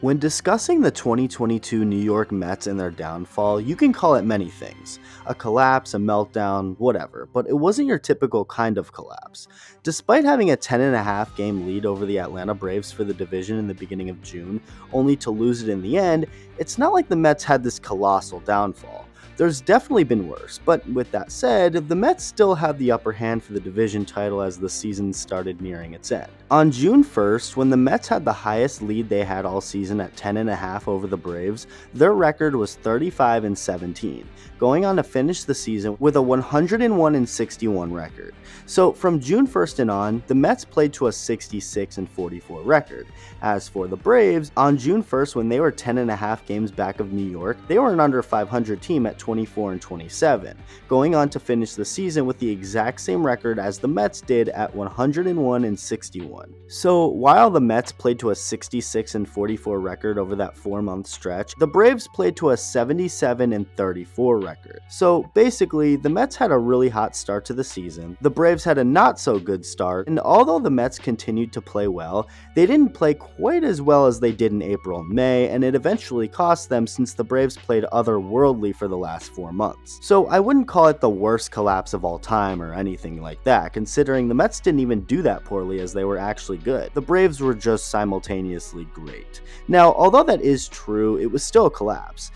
When discussing the 2022 New York Mets and their downfall, you can call it many things. A collapse, a meltdown, whatever, but it wasn't your typical kind of collapse. Despite having a 10.5 game lead over the Atlanta Braves for the division in the beginning of June, only to lose it in the end, it's not like the Mets had this colossal downfall. There's definitely been worse, but with that said, the Mets still had the upper hand for the division title as the season started nearing its end. On June 1st, when the Mets had the highest lead they had all season at 10.5 over the Braves, their record was 35-17, going on to finish the season with a 101-61 record. So from June 1st and on, the Mets played to a 66-44 record. As for the Braves, on June 1st, when they were 10.5 games back of New York, they were an under 500 team at 24-27, going on to finish the season with the exact same record as the Mets did at 101-61. So while the Mets played to a 66-44 record over that 4-month stretch, the Braves played to a 77-34 record. So basically, the Mets had a really hot start to the season, the Braves had a not so good start, and although the Mets continued to play well, they didn't play quite as well as they did in April and May, and it eventually cost them since the Braves played otherworldly for the last 4 months. So I wouldn't call it the worst collapse of all time or anything like that, considering the Mets didn't even do that poorly as they were actually good. The Braves were just simultaneously great. Now, although that is true, it was still a collapse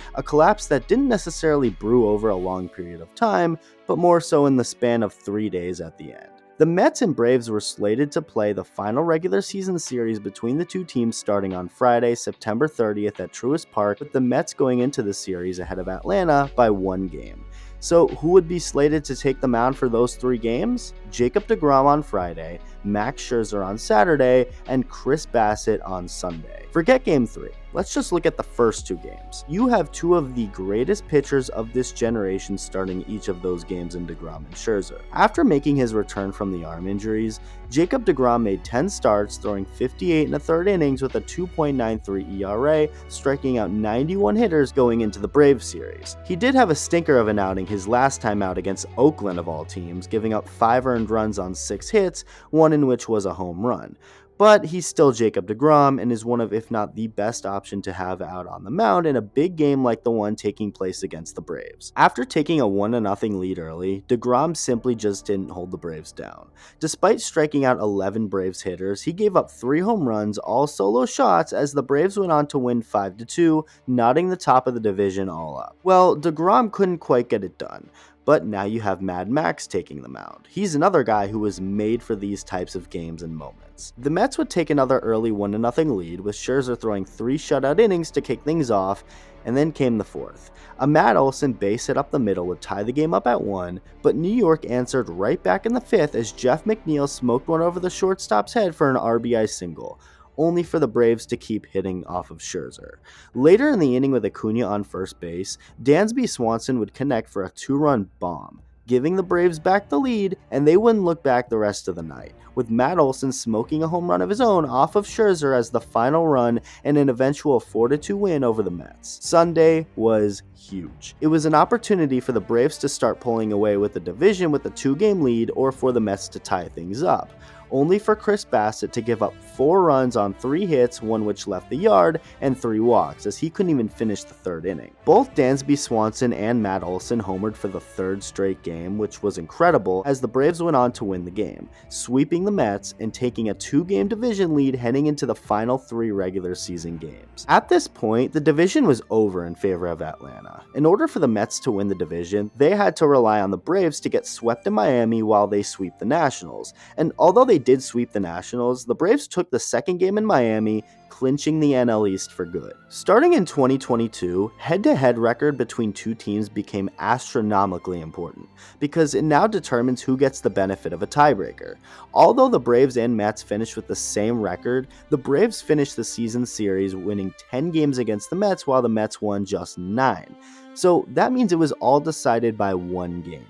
that didn't necessarily brew over a long period of time, but more so in the span of 3 days at the end. The Mets and Braves were slated to play the final regular season series between the two teams starting on Friday, September 30th at Truist Park, with the Mets going into the series ahead of Atlanta by 1 game. So who would be slated to take the mound for those 3 games? Jacob deGrom on Friday, Max Scherzer on Saturday, and Chris Bassitt on Sunday. Forget Game 3. Let's just look at the first 2 games. You have 2 of the greatest pitchers of this generation starting each of those games in deGrom and Scherzer. After making his return from the arm injuries, Jacob deGrom made 10 starts, throwing 58 1/3 innings with a 2.93 ERA, striking out 91 hitters going into the Braves series. He did have a stinker of an outing his last time out against Oakland of all teams, giving up 5 earned runs on 6 hits, one in which was a home run. But he's still Jacob deGrom and is one of, if not the best option to have out on the mound in a big game like the one taking place against the Braves. After taking a 1-0 lead early, deGrom simply just didn't hold the Braves down. Despite striking out 11 Braves hitters, he gave up 3 home runs, all solo shots, as the Braves went on to win 5-2, knotting the top of the division all up. Well, deGrom couldn't quite get it done. But now you have Mad Max taking the mound. He's another guy who was made for these types of games and moments. The Mets would take another early 1-0 lead, with Scherzer throwing 3 shutout innings to kick things off, and then came the 4th. A Matt Olson base hit up the middle would tie the game up at 1, but New York answered right back in the 5th as Jeff McNeil smoked one over the shortstop's head for an RBI single, only for the Braves to keep hitting off of Scherzer. Later in the inning with Acuna on first base, Dansby Swanson would connect for a 2-run bomb, giving the Braves back the lead, and they wouldn't look back the rest of the night, with Matt Olson smoking a home run of his own off of Scherzer as the final run and an eventual 4-2 win over the Mets. Sunday was huge. It was an opportunity for the Braves to start pulling away with the division with a 2-game lead, or for the Mets to tie things up, only for Chris Bassitt to give up 4 runs on 3 hits, one which left the yard, and 3 walks, as he couldn't even finish the 3rd inning. Both Dansby Swanson and Matt Olson homered for the 3rd straight game, which was incredible, as the Braves went on to win the game, sweeping the Mets and taking a 2-game division lead heading into the final 3 regular season games. At this point, the division was over in favor of Atlanta. In order for the Mets to win the division, they had to rely on the Braves to get swept in Miami while they sweep the Nationals, and although they did sweep the Nationals, the Braves took the 2nd game in Miami, clinching the NL East for good. Starting in 2022, head-to-head record between 2 teams became astronomically important, because it now determines who gets the benefit of a tiebreaker. Although the Braves and Mets finished with the same record, the Braves finished the season series winning 10 games against the Mets, while the Mets won just 9. So that means it was all decided by 1 game.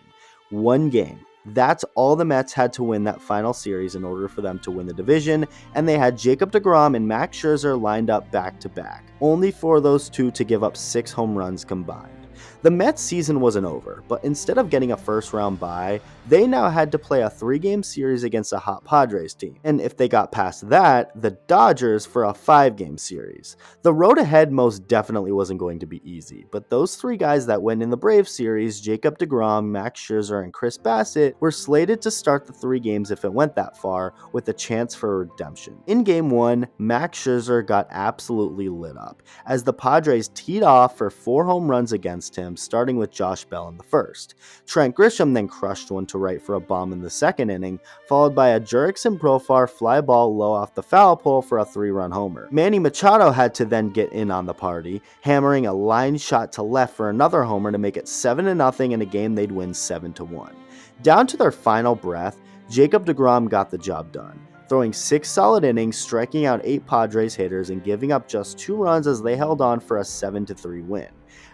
1 game. That's all the Mets had to win that final series in order for them to win the division, and they had Jacob deGrom and Max Scherzer lined up back to back, only for those 2 to give up 6 home runs combined. The Mets season wasn't over, but instead of getting a first round bye, they now had to play a 3-game series against a hot Padres team. And if they got past that, the Dodgers for a 5-game series. The road ahead most definitely wasn't going to be easy, but those 3 guys that went in the Braves series, Jacob deGrom, Max Scherzer, and Chris Bassitt, were slated to start the 3 games if it went that far, with a chance for redemption. In Game 1, Max Scherzer got absolutely lit up, as the Padres teed off for 4 home runs against him, starting with Josh Bell in the first. Trent Grisham then crushed one to right for a bomb in the second inning, followed by a Jurickson Profar fly ball low off the foul pole for a 3-run homer. Manny Machado had to then get in on the party, hammering a line shot to left for another homer to make it 7-0 in a game they'd win 7-1. Down to their final breath, Jacob deGrom got the job done, throwing 6 solid innings, striking out 8 Padres hitters, and giving up just 2 runs as they held on for a 7-3 win.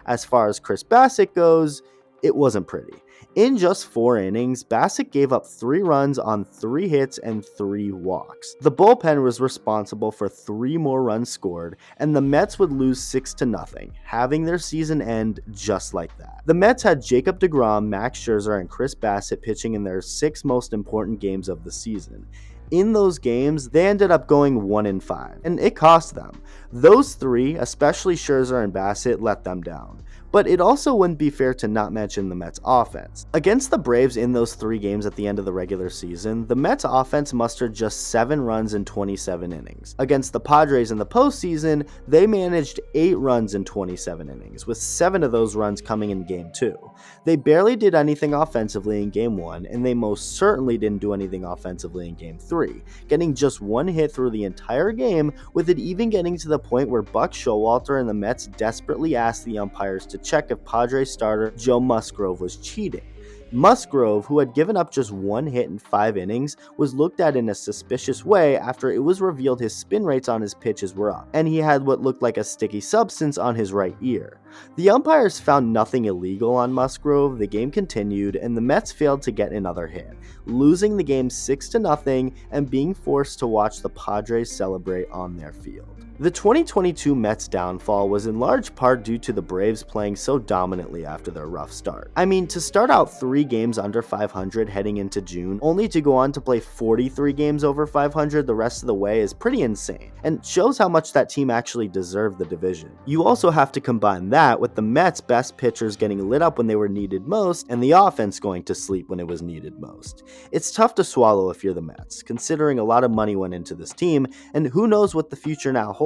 As far as Chris Bassitt goes, it wasn't pretty. In just 4 innings, Bassitt gave up 3 runs on 3 hits and 3 walks. The bullpen was responsible for 3 more runs scored, and the Mets would lose 6-0, having their season end just like that. The Mets had Jacob deGrom, Max Scherzer, and Chris Bassitt pitching in their 6 most important games of the season. In those games, they ended up going 1-5, and it cost them. Those 3, especially Scherzer and Bassitt, let them down. But it also wouldn't be fair to not mention the Mets offense. Against the Braves in those 3 games at the end of the regular season, the Mets offense mustered just 7 runs in 27 innings. Against the Padres in the postseason, they managed 8 runs in 27 innings, with 7 of those runs coming in Game 2. They barely did anything offensively in Game 1, and they most certainly didn't do anything offensively in Game 3, getting just 1 hit through the entire game, with it even getting to the point where Buck Showalter and the Mets desperately asked the umpires to check if Padres starter Joe Musgrove was cheating. Musgrove, who had given up just 1 hit in 5 innings, was looked at in a suspicious way after it was revealed his spin rates on his pitches were up, and he had what looked like a sticky substance on his right ear. The umpires found nothing illegal on Musgrove, the game continued, and the Mets failed to get another hit, losing the game 6-0 and being forced to watch the Padres celebrate on their field. The 2022 Mets downfall was in large part due to the Braves playing so dominantly after their rough start. I mean, to start out 3 games under 500 heading into June, only to go on to play 43 games over 500 the rest of the way is pretty insane, and shows how much that team actually deserved the division. You also have to combine that with the Mets' best pitchers getting lit up when they were needed most, and the offense going to sleep when it was needed most. It's tough to swallow if you're the Mets, considering a lot of money went into this team, and who knows what the future now holds.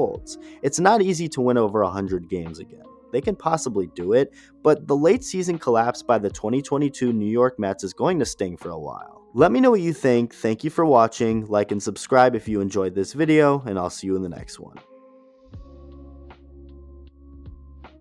It's not easy to win over 100 games again. They can possibly do it, but the late season collapse by the 2022 New York Mets is going to sting for a while. Let me know what you think. Thank you for watching. Like and subscribe if you enjoyed this video, and I'll see you in the next one.